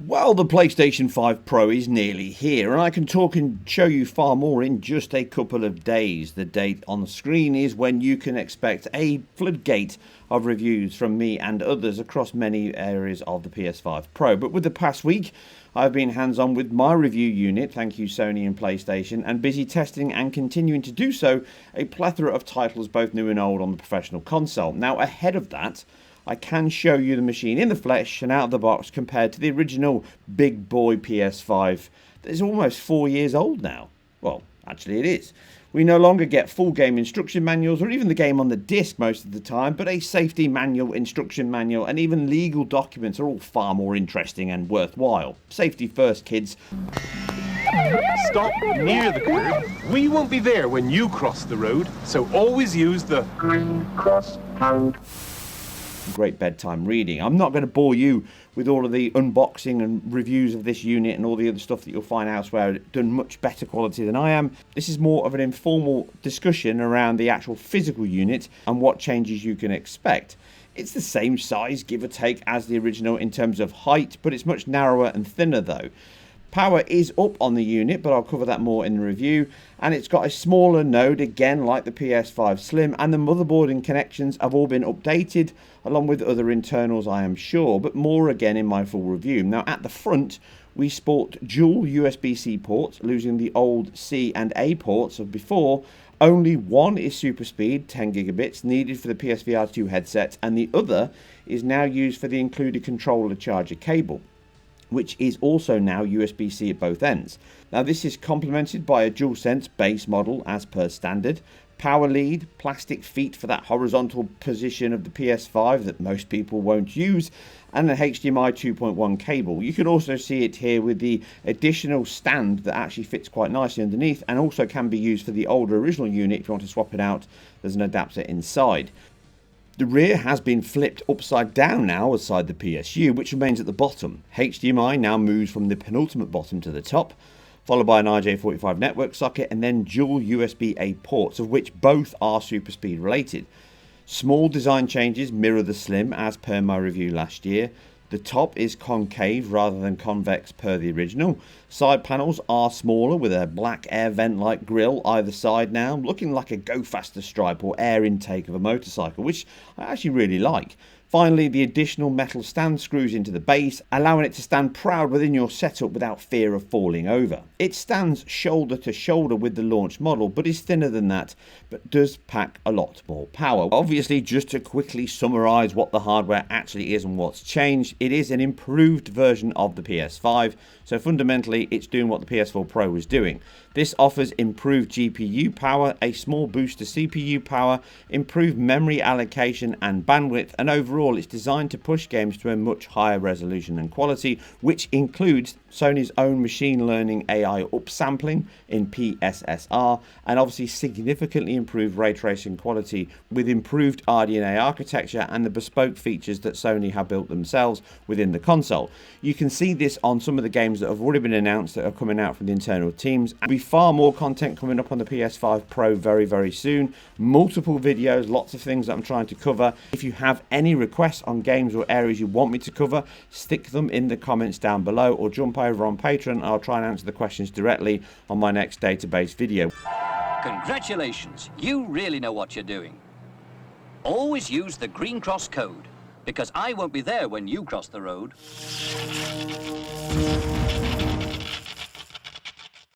Well, the PlayStation 5 Pro is nearly here, and I can talk and show you far more in just a couple of days. The date on the screen is when you can expect a floodgate of reviews from me and others across many areas of the PS5 Pro. But with the past week, I've been hands-on with my review unit, thank you Sony and PlayStation, and busy testing and continuing to do so a plethora of titles both new and old on the professional console. Now, ahead of that, I can show you the machine in the flesh and out of the box compared to the original big boy PS5 that is almost 4 years old now. Well, actually it is. We no longer get full game instruction manuals or even the game on the disc most of the time, but a safety manual, instruction manual and even legal documents are all far more interesting and worthwhile. Safety first, kids. Stop near the curb. We won't be there when you cross the road, so always use the green cross hand. Great bedtime reading. I'm not going to bore you with all of the unboxing and reviews of this unit and all the other stuff that you'll find elsewhere done much better quality than I am. This is more of an informal discussion around the actual physical unit and what changes you can expect. It's the same size, give or take, as the original in terms of height, but it's much narrower and thinner though. Power is up on the unit, but I'll cover that more in the review. And it's got a smaller node, again, like the PS5 Slim. And the motherboard and connections have all been updated, along with other internals, I am sure. But more again in my full review. Now, at the front, we sport dual USB-C ports, losing the old C and A ports of before. Only one is super speed, 10 gigabits, needed for the PSVR 2 headset. And the other is now used for the included controller charger cable, which is also now USB-C at both ends. Now this is complemented by a DualSense base model as per standard, power lead, plastic feet for that horizontal position of the PS5 that most people won't use, and an HDMI 2.1 cable. You can also see it here with the additional stand that actually fits quite nicely underneath and also can be used for the older original unit if you want to swap it out. There's an adapter inside. The rear has been flipped upside down now aside the PSU, which remains at the bottom. HDMI now moves from the penultimate bottom to the top, followed by an RJ45 network socket and then dual USB-A ports, of which both are super speed related. Small design changes mirror the Slim as per my review last year. The top is concave rather than convex per the original. Side panels are smaller with a black air vent like grille either side now, looking like a go faster stripe or air intake of a motorcycle, which I actually really like. Finally, the additional metal stand screws into the base, allowing it to stand proud within your setup without fear of falling over. It stands shoulder to shoulder with the launch model, but is thinner than that, but does pack a lot more power. Obviously, just to quickly summarise what the hardware actually is and what's changed, it is an improved version of the PS5, so fundamentally it's doing what the PS4 Pro was doing. This offers improved GPU power, a small boost to CPU power, improved memory allocation and bandwidth, and overall it's designed to push games to a much higher resolution and quality, which includes Sony's own machine learning AI upsampling in PSSR, and obviously significantly improved ray tracing quality with improved RDNA architecture and the bespoke features that Sony have built themselves within the console. You can see this on some of the games that have already been announced that are coming out from the internal teams. There'll be far more content coming up on the PS5 Pro very soon. Multiple videos, lots of things that I'm trying to cover. If you have any requests on games or areas you want me to cover, stick them in the comments down below or jump over on Patreon. I'll try and answer the questions directly on my next database video. Congratulations, you really know what you're doing. Always use the green cross code, because I won't be there when you cross the road.